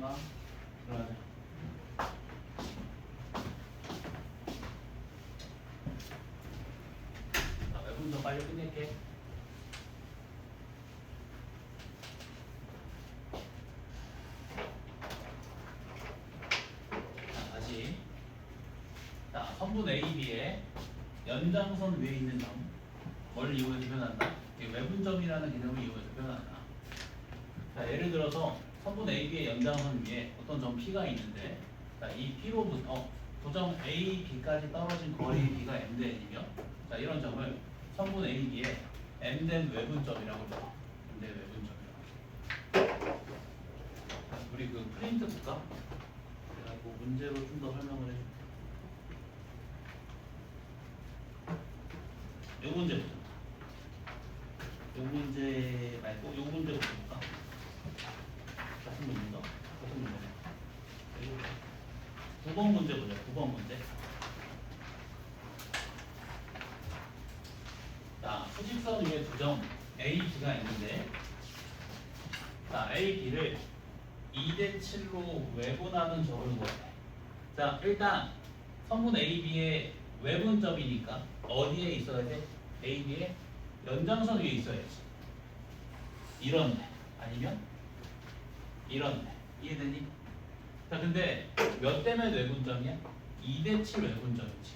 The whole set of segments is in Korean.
일어나. 일어나자. 자, 외분점 빨리 끝낼게. 자, 다시. 자, 선분 AB의 연장선 위에 있는 점. 뭘 이용해서 표현한다? 이 외분점이라는 개념을 이용해서 표현한다. 자, 예를 들어서 선분 AB의 연장선 위에 어떤 점 P가 있는데, 자, 이 P로부터 도점 A, B까지 떨어진 거리 B가 M대이며, 자, 이런 점을 선분 AB의 M된 외분점이라고 불러. M된 외분점이라고. 자, 우리 그 프린트 볼까? 내가 그 문제로 좀 더 설명을 해줄게. 요 문제 보자. 요 문제 말고 요 문제부터 볼까? 같은 문제인가? 같은 문제네. 9번 문제 보자. 9번 문제. 자, 수직선 위에 두 점 A, B가 있는데, 자, A, B를 2대 7로 외분하는 점을 구하래. 자, 일단 선분 A, B의 외분점이니까 어디에 있어야 돼? A, B의 연장선 위에 있어야지. 이런 데 아니면 이런 데. 이해되니? 자, 근데 몇 대면 외분점이야? 2대 7 외분점이지.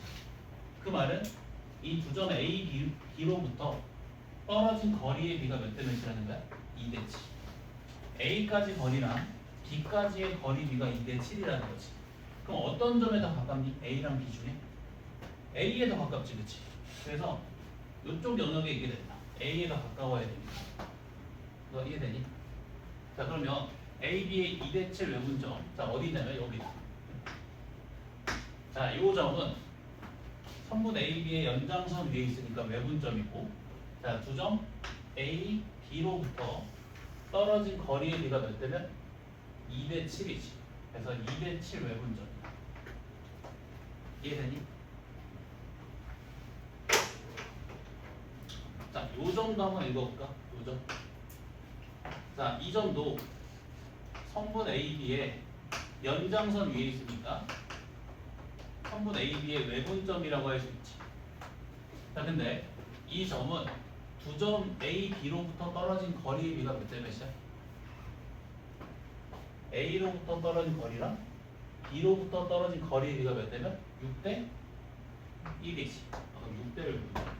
그 말은 이 두 점 A, B로부터 떨어진 거리의 B가 몇 대 몇이라는 거야? 2대 7. A까지 거리랑 B까지의 거리 B가 2대 7이라는 거지. 그럼 어떤 점에 더 가깝니? A랑 B 중에? A에 더 가깝지, 그치? 그래서 이쪽 영역에 있게 된다. A에 더 가까워야 됩니다. 너 이해되니? 자, 그러면 AB의 2대 7 외분점. 자, 어디냐면 여기다. 자, 이 점은 선분 AB의 연장선 위에 있으니까 외분점이고, 자, 두 점 A, B로부터 떨어진 거리의 B가 몇 대면? 2대 7이지. 그래서 2대 7 외분점이다. 이해되니? 자, 요 점도 한번 읽어볼까? 요 점. 자, 이 점도 선분 AB의 연장선 위에 있으니까 선분 AB의 외분점이라고 할 수 있지. 자, 근데 이 점은 두 점 A, B로부터 떨어진 거리의 B가 몇 대 몇이야? A로부터 떨어진 거리랑 B로부터 떨어진 거리의 B가 몇 대면? 6대 1이지. 그럼 6대를 분점이다.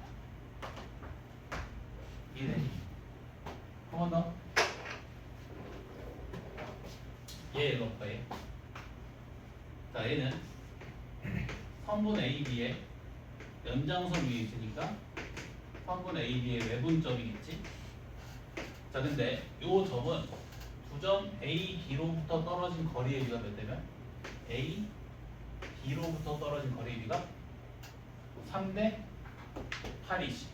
이해되니? 한 번 더. 얘 넣을 거예요. 자, 얘는 선분 AB의 연장선 위에 있으니까 선분 AB의 외분점이겠지. 자, 근데 요 점은 두 점 A, B로부터 떨어진 거리의 B가 몇 대면? A, B로부터 떨어진 거리의 B가 3대 8이지.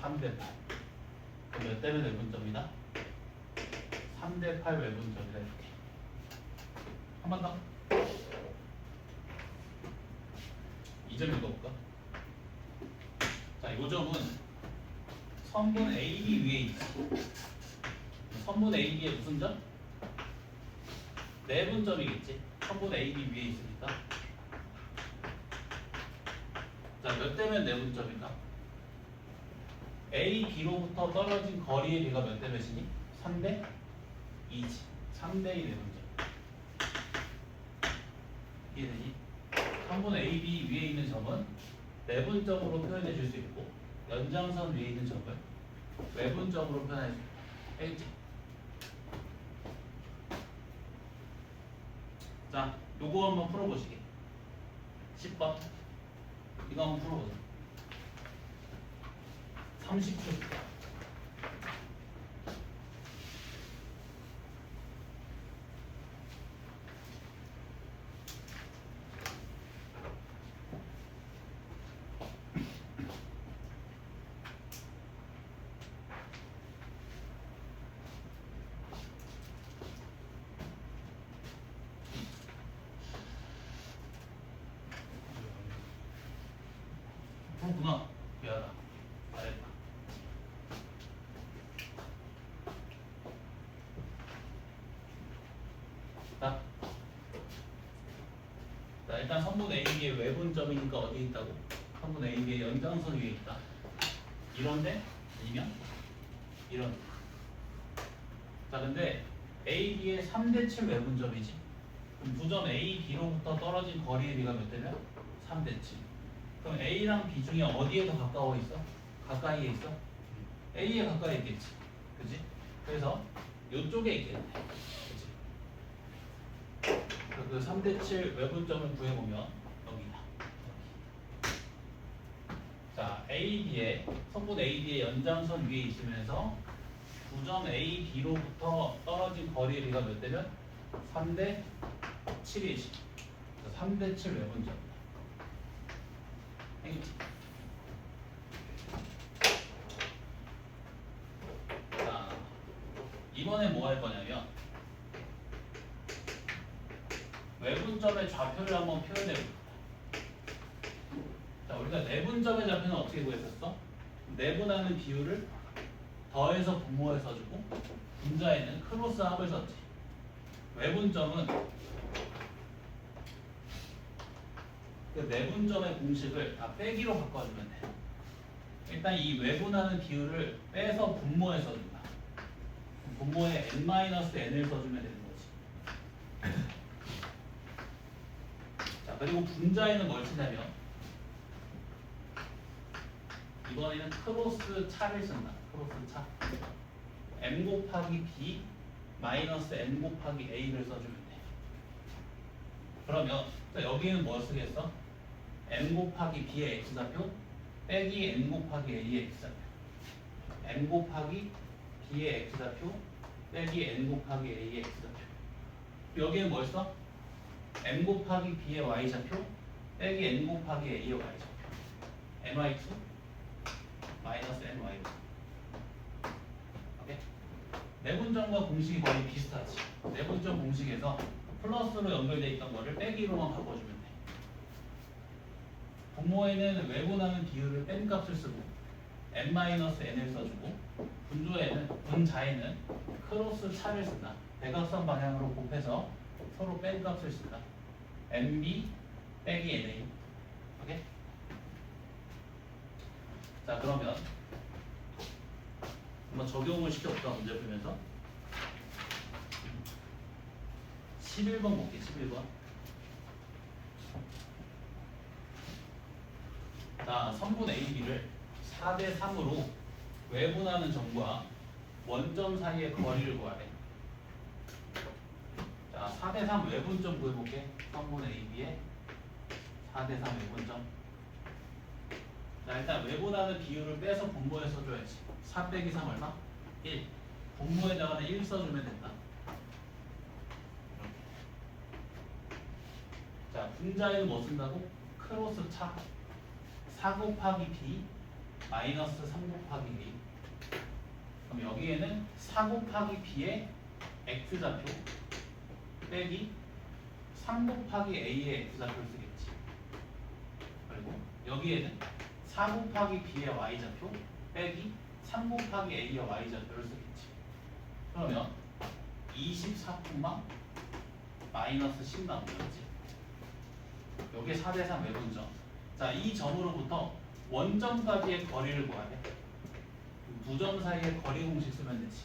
3대 8. 그럼 몇 대면 외분점이다? 3대 8 외분점이다. 이렇게. 한 번 더. 이 점 읽어볼까? 자, 이 점은 선분 AB 위에 있지. 선분 AB의 무슨 점? 내분점이겠지. 선분 AB 위에 있으니까. 자, 몇 대면 내분점일까? A, B로부터 떨어진 거리의 B가 몇 대 몇이니? 3대 2지. 3대 2 내분점. 이해되니? 선분 AB 위에 있는 점은 내분점으로 표현해 줄 수 있고, 연장선 위에 있는 점을 외분점으로 표현해 줄 수 있고. 알겠지? 자, 요거 한번 풀어보시게. 10번. 이거 한번 풀어보자. 30초. 그렇구나. 미안하다. 잘했다. 점이니까 어디에 있다고? 선분 AB의 연장선 위에 있다. 이런데 아니면 이런. 자, 근데 AB의 3대 7 외분점이지. 그럼 두 점 A, B로부터 떨어진 거리의 비가 몇 대냐? 3대 7. 그럼 A랑 B 중에 어디에 더 가까워 있어? 가까이에 있어? A에 가까이 있겠지. 그지? 그래서 이쪽에 있겠네. 그지? 그 3대 7 외분점을 구해보면 여기다. 자, AB의 성분 AB의 연장선 위에 있으면서 9점 A, B로부터 떨어진 거리의 비가 몇 대면? 3대 7이지. 3대 7 외분점이다. 알겠지? 자, 이번에 뭐 할 거냐면 외분점의 좌표를 한번 표현해 볼게요. 자, 우리가 내분점의 좌표는 어떻게 구했었어? 내분하는 비율을 더해서 분모해 써주고 분자에는 크로스 합을 썼지. 외분점은 그 내분점의 공식을 다 빼기로 바꿔주면 돼. 일단 이 외분하는 비율을 빼서 분모해 써준다. 분모에 n-n을 써주면 되는 거지. 자, 그리고 분자에는 뭘 쓰냐면 이번에는 크로스 차를 쓴다. 크로스 차. m 곱하기 b 마이너스 n 곱하기 a를 써주면 돼. 그러면 여기는 뭘 쓰겠어? m 곱하기 b의 x좌표 빼기 n 곱하기 a의 x좌표. m 곱하기 b의 x좌표 빼기 n 곱하기 a의 x좌표. 여기는 뭘 써? m 곱하기 b의 y좌표 빼기 n 곱하기 a의 y좌표. my2 마이너스 ny. 오케이? 내분점과 공식이 거의 비슷하지. 내분점 공식에서 플러스로 연결되어 있던 거를 빼기로만 바꿔주면 돼. 분모에는 외분하는 비율을 뺀 값을 쓰고 n-n을 써주고 분자에는 크로스 차를 쓴다. 대각선 방향으로 곱해서 서로 뺀 값을 쓴다. nb 빼기 na. 오케이? 자, 그러면 한번 적용을 시켜볼까? 문제 풀면서 11번 볼게. 11번. 자, 선분 AB를 4대 3으로 외분하는 점과 원점 사이의 거리를 구하래. 자, 4대 3 외분점 구해볼게. 선분 AB의 4대 3 외분점. 자, 일단 외분하는 비율을 빼서 분모에 써줘야지. 4 빼기 3 얼마? 1. 분모에다가는 1 써주면 된다. 자, 분자에는 뭐 쓴다고? 크로스 차. 4 곱하기 b 마이너스 3 곱하기 a. 그럼 여기에는 4 곱하기 b의 x좌표 빼기 3 곱하기 a의 x좌표를 쓰겠지. 그리고 여기에는 4 곱하기 b의 y좌표 빼기 3 곱하기 a의 y좌표를 쓰겠지. 그러면 24 마이너스 10 나오는 거지. 요게 4대 3 외분점. 자, 이 점으로부터 원점까지의 거리를 구하래. 두 점 사이의 거리 공식 쓰면 되지.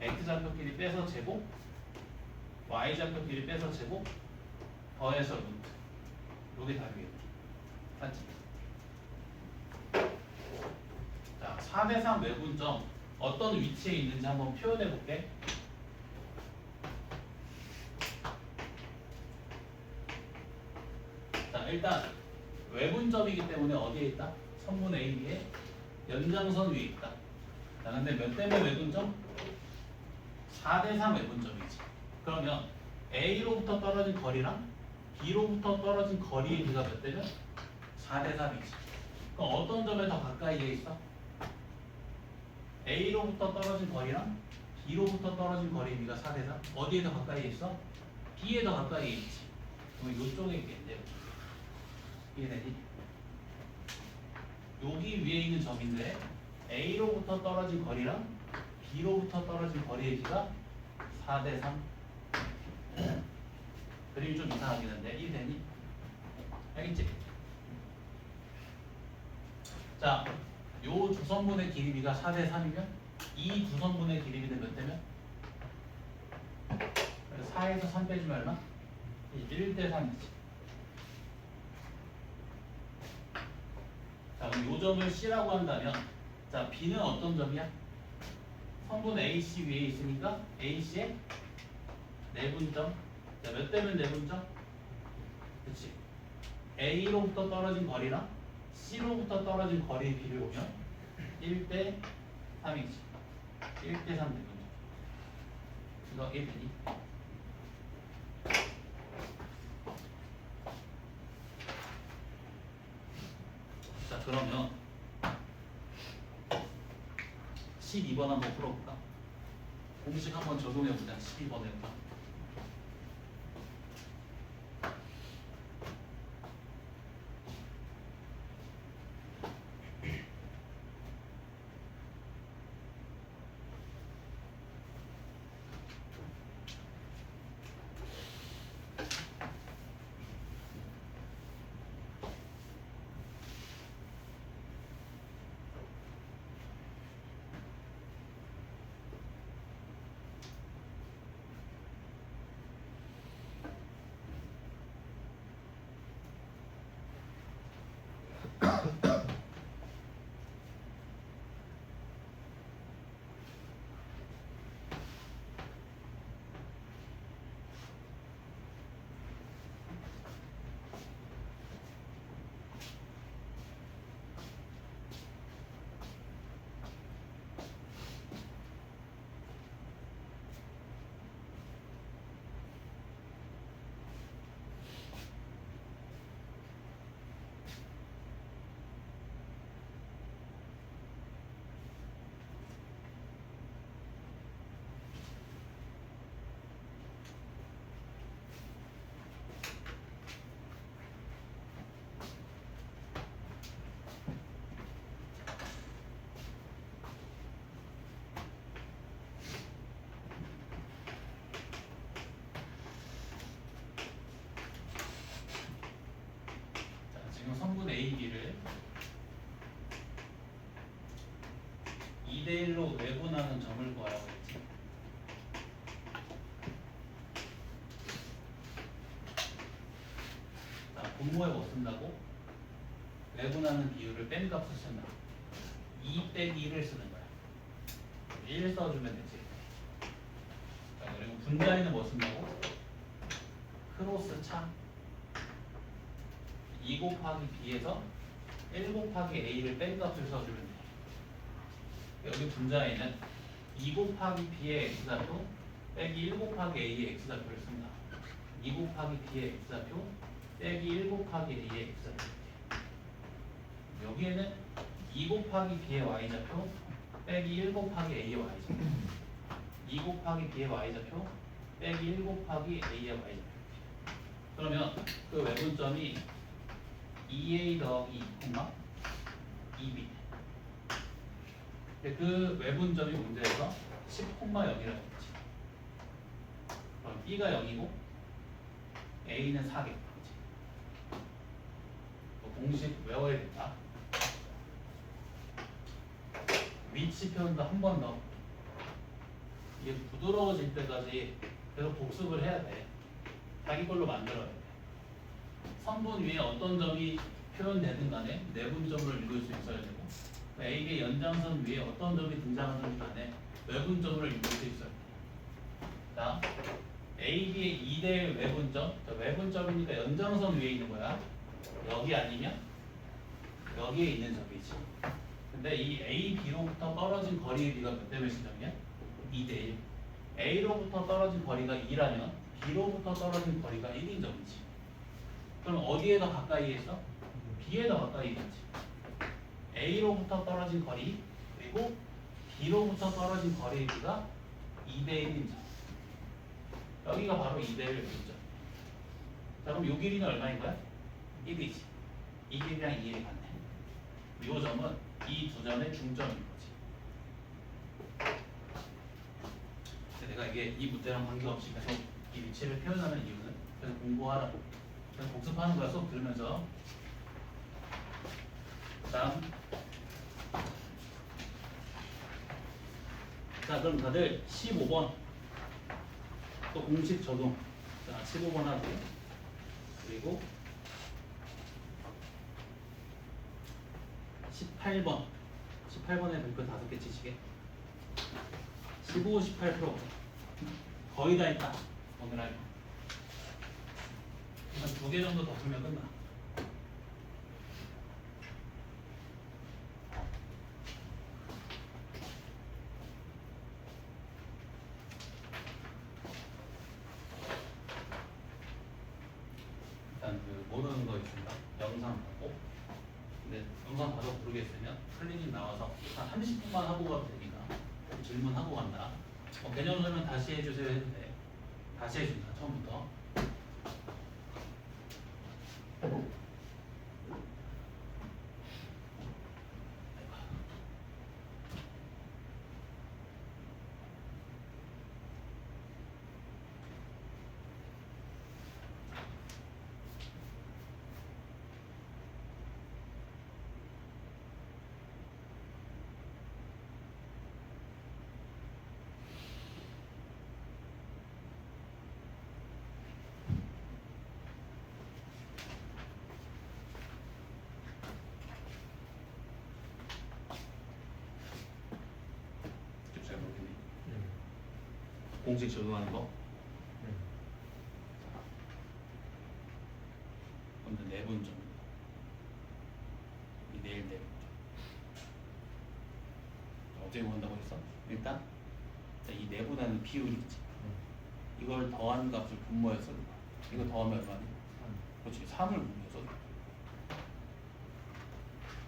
x좌표끼리 빼서 제곱, y좌표끼리 빼서 제곱, 더해서 루트. 요게 답이겠지. 맞지? 자, 4대 3 외분점 어떤 위치에 있는지 한번 표현해 볼게. 자, 일단 외분점이기 때문에 어디에 있다? 선분 AB의 연장선 위에 있다. 자, 근데 몇 대몇 외분점? 4대 3 외분점이지. 그러면 A로부터 떨어진 거리랑 B로부터 떨어진 거리의 비가 몇 대면? 4대 3이지. 그럼 어떤 점에 더 가까이에 있어? A로부터 떨어진 거리랑 B로부터 떨어진 거리의 비가 4대 3. 어디에 더 가까이에 있어? B에 더 가까이에 있지. 그럼 이쪽에 있겠네요. 이해되니? 여기 위에 있는 점인데 A로부터 떨어진 거리랑 B로부터 떨어진 거리의 비가 4대 3. 그림이 좀 이상하긴 한데 이해되니? 알겠지? 자, 요 두 선분의 길이비가 4대 3이면 이 두 선분의 길이비는 몇 대면? 4에서 3 빼주면 얼마? 1대 3이지. 자, 그럼 요 점을 C라고 한다면, 자, B는 어떤 점이야? 성분 AC 위에 있으니까 AC의 내분점. 자, 몇 대면 내분점? 그치? A로부터 떨어진 거리랑 C로부터 떨어진 거리의 비를 보면 1대 3이지. 1대 3 내분점. 이거 1이니? 자, 그러면 12번 한번 풀어볼까? 공식 한번 적용해보자. 12번에. 지금 성분 AB를 2대 1로 외분하는 점을 구하라고 했지. 자, 분모에 뭐 쓴다고? 외분하는 비율을 뺀 값을 쓴다. 2 빼기 1을 쓰는 거야. 1 써주면 되지. 자, 그리고 분자에는 뭐 쓴다고? 크로스 차. 2 곱하기 B에서 1 곱하기 A를 뺀 값을 써주면 돼. 여기 분자에는 2 곱하기 B의 X좌표 빼기 1 곱하기 A의 X좌표를 쓴다. 2 곱하기 B의 X좌표 빼기 1 곱하기 A의 X좌표. 여기에는 2 곱하기 B의 Y좌표 빼기 1 곱하기 A의 Y좌표. 2 곱하기 B의 Y좌표 빼기 1 곱하기 A의 Y좌표. 그러면 그 외분점이 2a 더하기 2b. 그 외분점이 문제에서 10,0이라고 했지. 그럼 b가 0이고 a는 4겠지. 공식 외워야 된다. 위치 표현도 한 번 더. 이게 부드러워질 때까지 계속 복습을 해야 돼. 자기 걸로 만들어야 돼. 성분 위에 어떤 점이 표현되든 간에 내분점을 읽을 수 있어야 되고, A의 연장선 위에 어떤 점이 등장하든 간에 외분점을 읽을 수 있어야 돼. 자, AB의 2대 외분점, 외분점이니까 연장선 위에 있는 거야. 여기 아니면 여기에 있는 점이지. 근데 이 A, B로부터 떨어진 거리의 비가 몇 대 몇인 점이야? 2대 1. A로부터 떨어진 거리가 2라면 B로부터 떨어진 거리가 1인 점이지. 그럼 어디에 더 가까이 있어? B에 더 가까이 있지. A로부터 떨어진 거리 그리고 B로부터 떨어진 거리의 비가 2대 1인 점. 여기가 바로 2대 1 외분점. 자, 그럼 요 길이는 얼마인 거야? 1이지. 이 길이랑 이 길이 같네. 요 점은 이 두 점의 중점인 거지. 내가 이게 이 문제랑 관계없이 계속 이 위치를 표현하는 이유는 계속 공부하라고. 그래서 복습하는 거야. 수업 들으면서. 다음 자, 그럼 다들 15번 또 공식 적용. 자, 15번 하고 그리고 18번 18번에 별표 5개 치시게. 15, 18 풀어. 거의 다 했다. 오늘 할 거. 한 2개 정도 더 풀면 끝나. 일단 그 모르는 거 있습니다. 영상 보고. 근데 영상 봐도 모르겠으면 클리닉 나와서 한 30분만 하고 가도 되니까 질문하고 간다. 개념 설명 다시 해주세요 해도 돼. 다시 해준다. 처음부터. 잘 모르겠네. 공식 적용하는 거. 먼저 내분점. 이 내일 내분점. 어떻게 구한다고 했어? 일단 이 내분하는 비율이 있지. 이걸 더한 값을 분모해서 이거 더하면 얼마니? 그렇지. 3을 분모해서.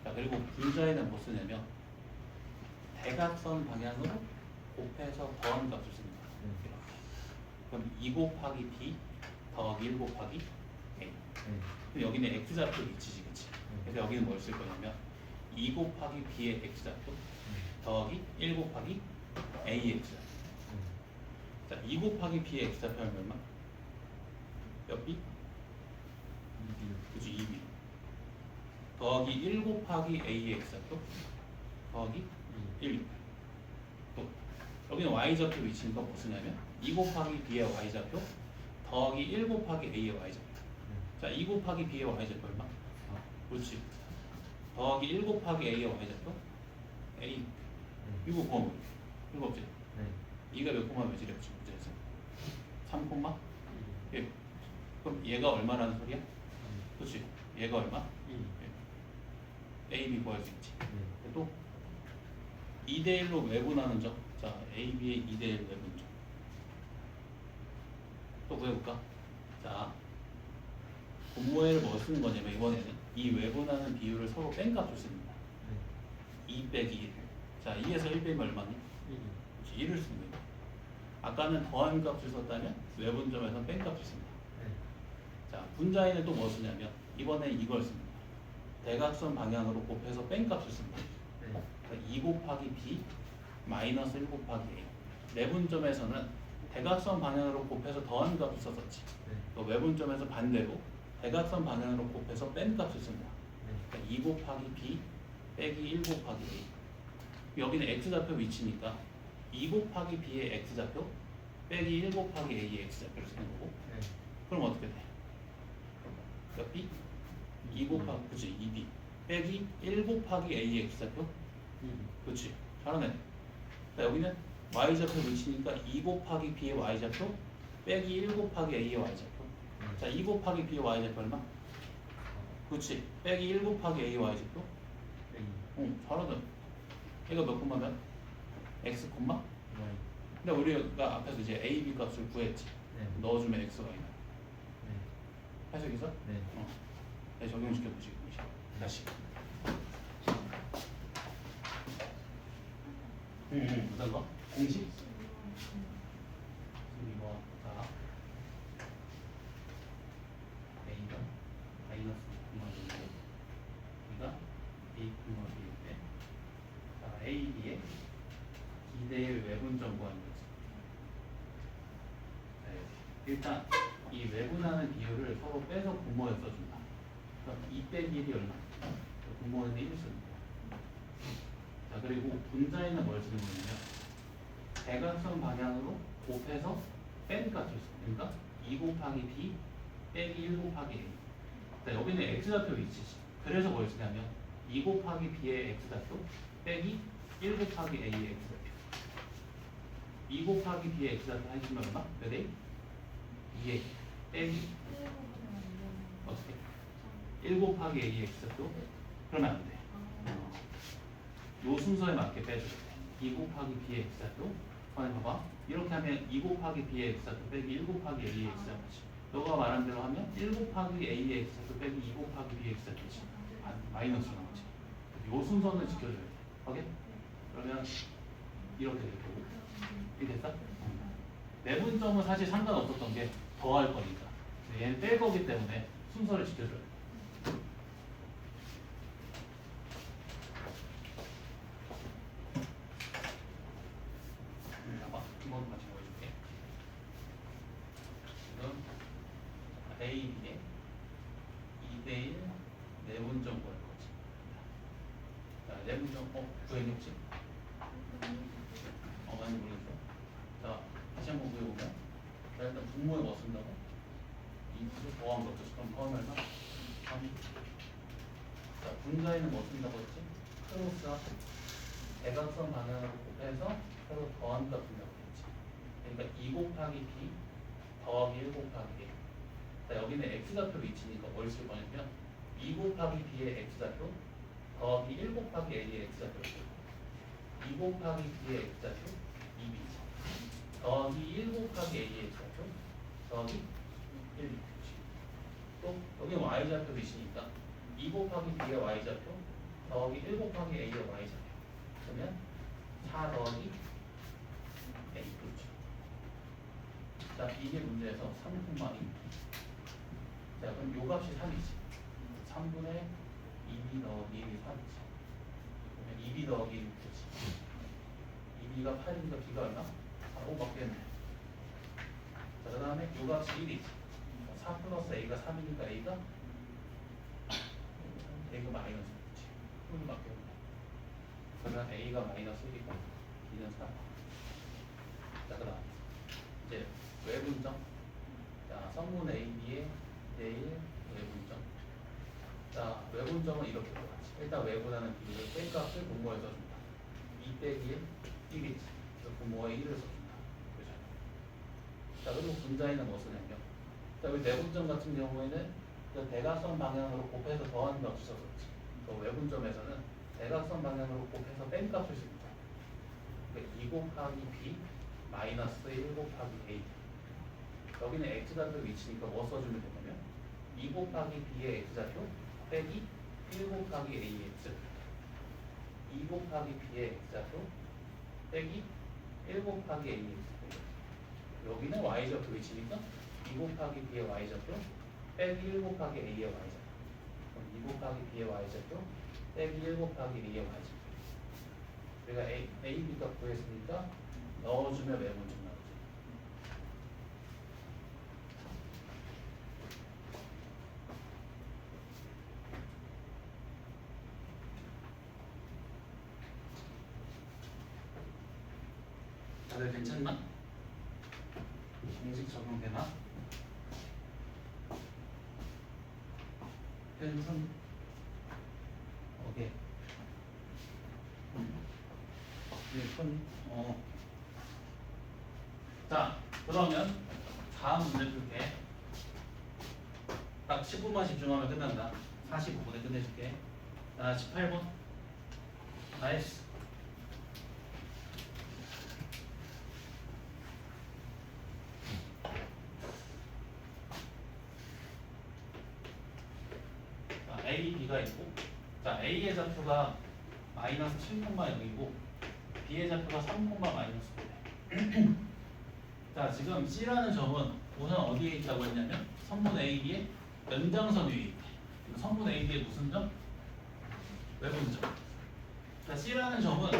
자, 그리고 분자에는 뭐 쓰냐면 대각선 방향으로 곱해서 더한 값을 씁니다. 이렇게. 그럼 2 곱하기 b 더하기 1 곱하기 a. 그럼 여기는 x좌표 위치지, 그치? 그래서 여기는 뭘 쓸 거냐면 2 곱하기 b의 x좌표 더하기 1 곱하기 a의 x좌표. 자, 2 곱하기 b의 x좌표 하면 얼마? 몇 b? 그치, 2b. 더하기 1 곱하기 a의 x좌표 더하기 1. 또 여기는 y좌표 위치니까 뭐 쓰냐면 2 곱하기 b의 y좌표 더하기 1 곱하기 a의 y좌표. 자, 2 곱하기 b의 y좌표 얼마? 그렇지. 더하기 1 곱하기 a의 y좌표 a. 이거 구하면 이거 없지? 2가 몇 콤마 몇이래? 문제에서 3 콤마 1. 그럼 얘가 얼마라는 소리야? 그렇지. 얘가 얼마? a, b 구할 수 있지. 또 2대1로 외분하는 점. 자, a, b의 2대1 외분점. 또 구해볼까? 자, 분모에를 뭐 쓰는 거냐면 이번에는 이 외분하는 비율을 서로 뺀 값을 씁니다. 2 빼기 1. 자, 2에서 1 빼면 얼마니? 1을 쓰는 거예요. 아까는 더한 값을 썼다면 외분점에서 뺀 값을 씁니다. 자, 분자에는 또 뭐 쓰냐면 이번엔 이걸 씁니다. 대각선 방향으로 곱해서 뺀 값을 씁니다. 2 곱하기 b 마이너스 1 곱하기 a. 내분점에서는 대각선 방향으로 곱해서 더한 값을 썼었지. 또 외분점에서 반대로 대각선 방향으로 곱해서 뺀 값을 씁니다. 2 곱하기 b 빼기 1 곱하기 a. 여기는 x좌표 위치니까 2 곱하기 b의 x좌표 빼기 1 곱하기 a의 x좌표를 쓰는 거고. 그럼 어떻게 돼? 몇 b? 2 곱하기, 그치, 2b 빼기 1 곱하기 a의 x좌표? 그치, 잘하네. 자, 여기는 y좌표 위치니까 2 곱하기 b의 y좌표 빼기 1 곱하기 a의 y좌표. 자, 2 곱하기 b의 y좌표 얼마? 그치, 빼기 1 곱하기 a의 y좌표? 응, 잘하네. 얘가 몇 콤마면? x 콤마? 근데 우리가 앞에서 이제 a, b 값을 구했지. 넣어주면 x가 있나? 해석해서? 네, 적용시켜 보시고 다시. 무슨 거? 공식? 이거 자 a가 마이너스 9,1인데 b가 a 9,1인데 자, a, b의 2대1 외분점 구하는 거지. 네, 일단 이 외분하는 비율을 서로 빼서 분모해 써준다. 그럼 2 빼기 1이 얼마? 분모에서 1 쓰는 거야. 자, 그리고 분자에는 뭘 쓰는 거냐면 대각선 방향으로 곱해서 뺀 값을 써. 그러니까 2 곱하기 b 빼기 1 곱하기 a. 자, 여기는 x좌표 위치지. 그래서 뭘 쓰냐면 2 곱하기 b의 x좌표 빼기 1 곱하기 a의 x좌표. 2 곱하기 b의 x좌표 해주면 얼마? 몇 a? 2a 빼기 어떻게? 1 곱하기 a의 x좌표? 그러면 안 돼. 요 순서에 맞게 빼줘야 돼. 2 곱하기 b의 x좌표. 봐봐. 이렇게 하면 2 곱하기 b의 x좌표 빼기 1 곱하기 a의 x좌표지. 너가 말한 대로 하면 1 곱하기 a의 x좌표 빼기 2 곱하기 b의 x좌표지. 마이너스 나오지. 요 순서는 지켜줘야 돼. 오케이? 그러면 이렇게 될 거고. 이게 됐어? 내분점은 사실 상관없었던 게 더할 거니까. 얘는 뺄 거기 때문에 순서를 지켜줘야 돼. 봐봐. 한번 같이 보여줄게. 지금 A, B에 2대1 내분점 구할 거지. 자, 내분점, 구해냈지? 많이 모르겠어. 자, 다시 한번 구해보면. 자, 일단 분모에 뭐 쓴다고? 2수 더한 것도 그럼 더하면 얼마? 3. 자, 분자에는 뭐 쓴다고 했지? 크로스와 대각선 방향으로 곱해서 서로 더한 값 쓴다고 했지. 그러니까 2 곱하기 b 더하기 1 곱하기 a. 자, 여기는 x좌표 위치니까 뭘 쓸 거냐면 2 곱하기 b의 x좌표 더하기 1 곱하기 a의 x좌표를 쓰고 2 곱하기 b의 x좌표 2b지. 더하기 1 곱하기 a의 x좌표 더하기 1b지. 또 여기 y좌표 위치니까 2 곱하기 b의 y좌표 더하기 1 곱하기 a의 y좌표. 그러면 4 더하기 a 그렇죠. 자, 이게 문제에서 3분만이. 자, 그럼 요 값이 3이지. 3분의 2b 더하기 1이 3이지. 그러면 2b 더하기 1이 9지. 2b가 8이니까 b가 얼마? 4로 바뀌었네. 자, 그 다음에 요 값이 1이지. 4 플러스 a가 3이니까 a가 마이너스 9지. 1로 바뀌었네. 그러면 a가 마이너스 1이고 b는 4. 자, 그 다음 이제 외분점. 자, 성분 AB의 대1 외분점. 자, 외분점은 이렇게 들어가지. 일단 외분하는 비율을 뺀 값을 분모에 써준다. 2 빼기 1, 1이지. 그래서 분모에 1을 써준다. 그죠? 자, 그리고 분자에는 뭐 쓰냐면, 자, 여기 내분점 같은 경우에는 그 대각선 방향으로 곱해서 더한 값을 썼었지. 그 외분점에서는 대각선 방향으로 곱해서 뺀 값을 씁니다. 그러니까 2 곱하기 b 마이너스 1 곱하기 a. 여기는 x좌표 위치니까 뭐 써주면 되냐면 2 곱하기 b의 x좌표 빼기 1 곱하기 a의 x좌표. 2 곱하기 b의 x좌표 빼기 1 곱하기 a의 x좌표. 여기는 y좌표 위치니까 2 곱하기 b의 y좌표 빼기 1 곱하기 a의 y좌표. 그럼 2 곱하기 b의 y좌표 빼기 1 곱하기 a의 y좌표. 우리가 a, b가 구했으니까 넣어주면 외분점 나오죠. 다들 괜찮나? 공식 적용되나? 펜슨 오케이. 자, 그러면 다음 문제 풀게. 딱 10분만 집중하면 끝난다. 45분에 끝내줄게. 자, 18번. 나이스. 자, A, B가 있고, 자, A의 좌표가 마이너스 7,0이고 B의 좌표가 3, 마이너스 9래. 자, 지금 C라는 점은 우선 어디에 있다고 했냐면 성분 AB의 연장선 위에 있대. 성분 AB의 무슨 점? 외분점. 자, C라는 점은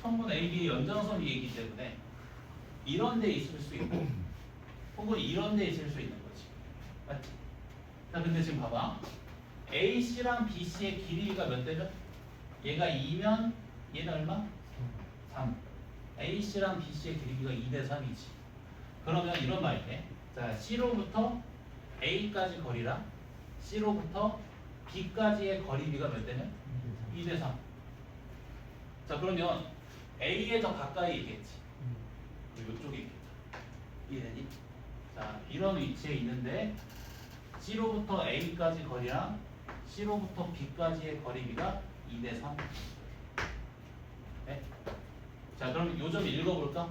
성분 AB의 연장선 위에 있기 때문에 이런 데 있을 수 있고 혹은 이런 데 있을 수 있는 거지. 맞지? 자, 근데 지금 봐봐. AC랑 BC의 길이가 몇 대면? 얘가 2면 얘는 얼마? 3. AC랑 BC의 길이가 2대 3이지. 그러면 이런 말이 돼. 자, C로부터 A까지 거리랑 C로부터 B까지의 거리비가 몇 대냐? 2대 3. 자, 그러면 A에 더 가까이 있겠지. 그리고 이쪽에 있겠다. 이해되니? 자, 이런 위치에 있는데 C로부터 A까지 거리랑 C로부터 B까지의 거리비가 2대 3. 네? 자, 그럼 요 점 읽어볼까?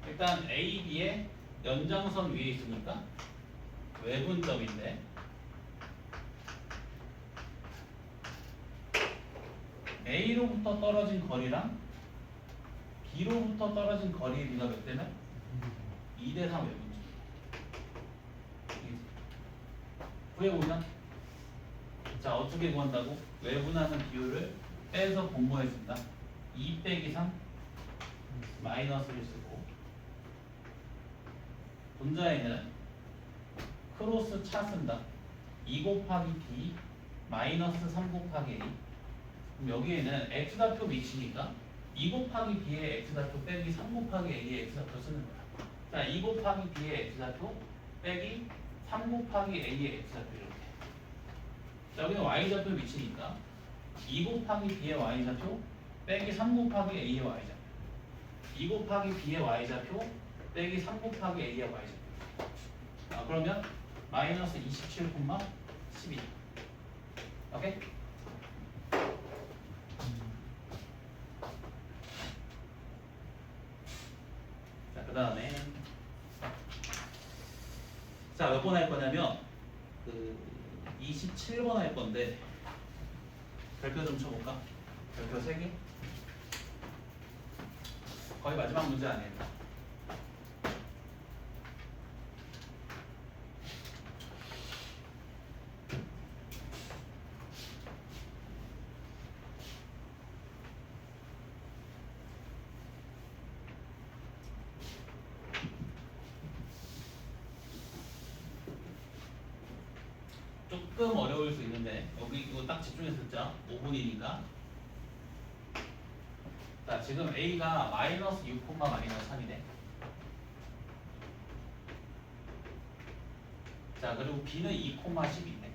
일단 A, B의 연장선 위에 있으니까 외분점인데 A로부터 떨어진 거리랑 B로부터 떨어진 거리의 비가 몇 대면? 2대 3 외분점. 구해보면 자, 어떻게 구한다고? 외분하는 비율을 빼서 분모해준다. 2 빼기 3 마이너스를 쓰고 분자에는 크로스 차 쓴다. 2 곱하기 B 마이너스 3 곱하기 A. 그럼 여기에는 x좌표 미치니까 2 곱하기 b의 x좌표 빼기 3 곱하기 a의 x좌표 쓰는 거야. 자, 2 곱하기 b의 x좌표 빼기 3 곱하기 a의 x좌표 이렇게. 자, 여기는 y좌표 미치니까 2 곱하기 b의 y좌표 빼기 3 곱하기 a의 y좌표. 2 곱하기 b의 y좌표 빼기 3 곱하기 a의 y좌표. 아, 그러면 마이너스 27,12. 오케이? 자, 그 다음에 자, 몇 번 할 거냐면 27번 할 건데 별표 좀 쳐볼까? 별표 3개? 거의 마지막 문제 아닐까? 조금 어려울 수 있는데 여기 이거 딱 집중해서 듣자. 5분이니까. 자, 지금 A가 마이너스 6, 마이너스 3이네. 자, 그리고 B는 2, 10이네.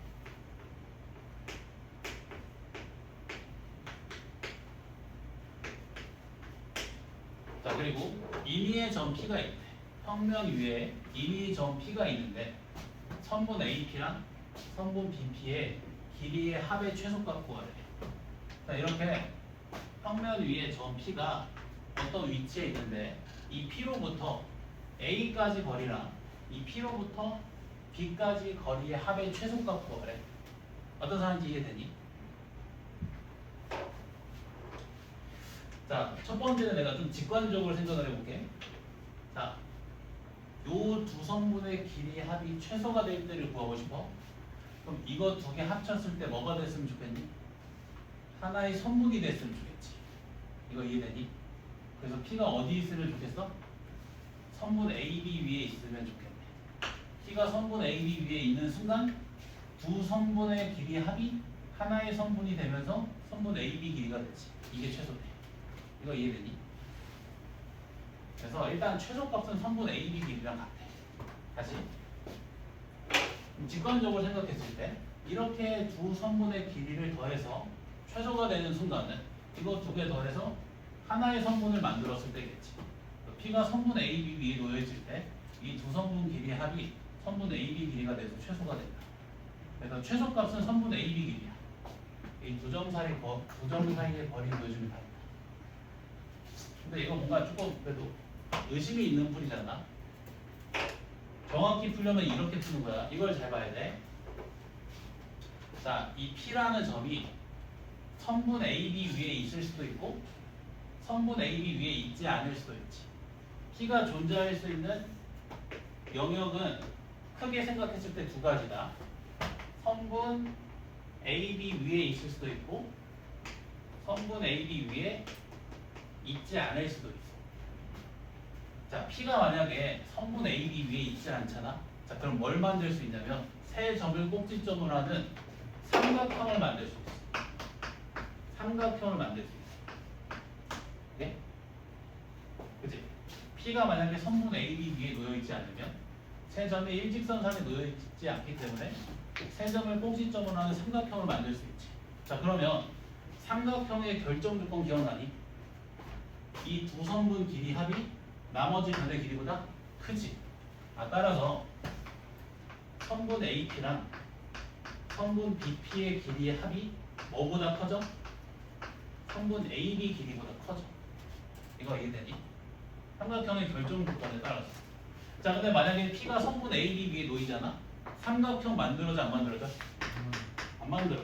자, 그리고 임의의 점 P가 있대. 평면 위에 임의의 점 P가 있는데 선분 AP랑 선분 BP의 길이의 합의 최소값 구하래. 자, 이렇게 평면 위에 점 P가 어떤 위치에 있는데 이 P로부터 A까지 거리랑 이 P로부터 B까지 거리의 합의 최소값 구하래. 어떤 사람인지 이해되니? 자, 첫 번째는 내가 좀 직관적으로 생각을 해볼게. 자, 요 두 성분의 길이 합이 최소가 될 때를 구하고 싶어. 그럼 이거 두 개 합쳤을 때 뭐가 됐으면 좋겠니? 하나의 선분이 됐으면 좋겠지. 이거 이해되니? 그래서 P가 어디 있으면 좋겠어? 선분 AB 위에 있으면 좋겠네. P가 선분 AB 위에 있는 순간 두 선분의 길이 합이 하나의 선분이 되면서 선분 AB 길이가 되지. 이게 최소돼. 이거 이해되니? 그래서 일단 최소값은 선분 AB 길이랑 같아. 다시 직관적으로 생각했을 때 이렇게 두 선분의 길이를 더해서 최소가 되는 순간은 이거 두 개 더해서 하나의 선분을 만들었을 때겠지. P가 선분 AB 위에 놓여있을 때 이 두 선분 길이의 합이 선분 AB 길이가 돼서 최소가 된다. 그래서 최소값은 선분 AB 길이야. 이 두 점 사이의 거리를 보여주면 답이다. 근데 이거 뭔가 조금 그래도 의심이 있는 풀이잖아. 정확히 풀려면 이렇게 푸는 거야. 이걸 잘 봐야 돼. 자, 이 P라는 점이 선분 AB 위에 있을 수도 있고 선분 AB 위에 있지 않을 수도 있지. P가 존재할 수 있는 영역은 크게 생각했을 때 두 가지다. 선분 AB 위에 있을 수도 있고 선분 AB 위에 있지 않을 수도 있어. 자, P가 만약에 선분 AB 위에 있지 않잖아. 자, 그럼 뭘 만들 수 있냐면 세 점을 꼭지점으로 하는 삼각형을 만들 수 있어. 삼각형을 만들 수 있어. 네? 그치? P가 만약에 선분 AB 위에 놓여있지 않으면 세 점이 일직선상에 놓여있지 않기 때문에 세 점을 꼭지점으로 하는 삼각형을 만들 수 있지. 자, 그러면 삼각형의 결정 조건 기억나니? 이 두 선분 길이 합이 나머지 변의 길이보다 크지. 따라서 선분 AP랑 선분 BP의 길이의 합이 뭐보다 커져? 선분 AB 길이보다 커져. 이거 이해되니? 삼각형의 결정 조건에 따라서. 자, 근데 만약에 P가 선분 AB 위에 놓이잖아? 삼각형 만들어져 안 만들어져? 안 만들어져.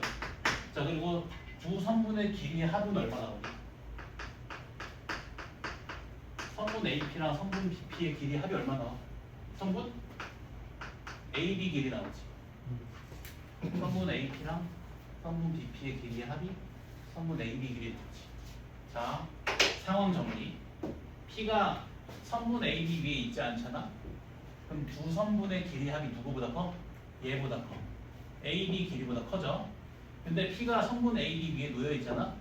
자, 그리고 두 선분의 길이의 합은 얼마 나오니? 선분 AP랑 선분 BP의 길이 합이 얼마 나와? 선분 AB 길이 나오지. 선분 AP랑 선분 BP의 길이의 합이 선분 AB 길이 나오지. 자, 상황 정리. P가 선분 AB 위에 있지 않잖아? 그럼 두 선분의 길이 합이 누구보다 커? 얘보다 커. AB 길이보다 커져. 근데 P가 선분 AB 위에 놓여 있잖아?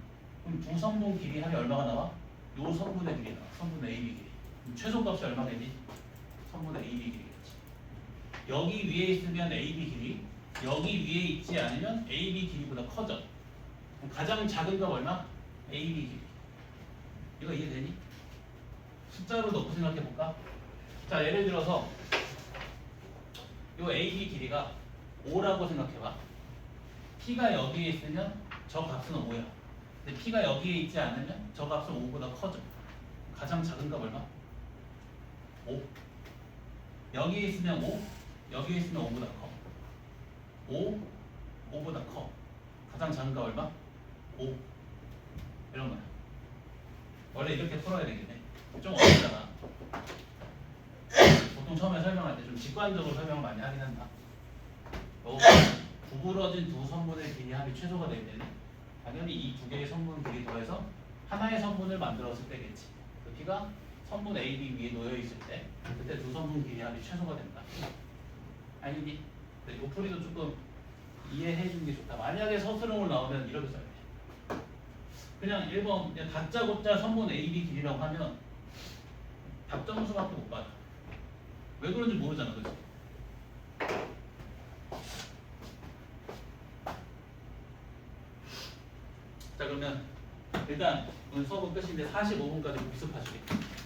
그럼 두 선분 길이 합이 얼마가 나와? 요 선분의 길이 나와. 선분 AB 길이. 그럼 최소값이 얼마겠니? 선분의 AB 길이겠지. 여기 위에 있으면 AB 길이, 여기 위에 있지 않으면 AB 길이보다 커져. 그럼 가장 작은 값 얼마? AB 길이. 이거 이해되니? 숫자로 넣고 생각해 볼까? 자, 예를 들어서 요 AB 길이가 5라고 생각해봐. P가 여기에 있으면 저 값은 5야. 근데 P가 여기에 있지 않으면 저 값은 5보다 커져. 가장 작은 값 얼마? 5. 여기에 있으면 5, 여기에 있으면 5보다 커. 5, 5보다 커. 가장 작은 값 얼마? 5. 이런 거야. 원래 이렇게 풀어야 되겠네. 좀 어렵잖아. 보통 처음에 설명할 때 좀 직관적으로 설명을 많이 하긴 한다. 구부러진 두 선분의 길이 합이 최소가 될 때는 당연히 이 두 개의 선분 길이 더해서 하나의 선분을 만들었을 때겠지. 그 P가 선분 AB 위에 놓여 있을 때 그때 두 선분 길이 합이 최소가 된다. 알겠니? 이 풀이도 조금 이해해 주는 게 좋다. 만약에 서술형으로 나오면 이렇게 써야 돼. 그냥 1번 그냥 다짜고짜 선분 AB 길이라고 하면 답 점수밖에 못 받아. 왜 그런지 모르잖아, 그치? 자, 그러면 일단 오늘 수업은 끝인데 45분까지 복습하시겠습니다.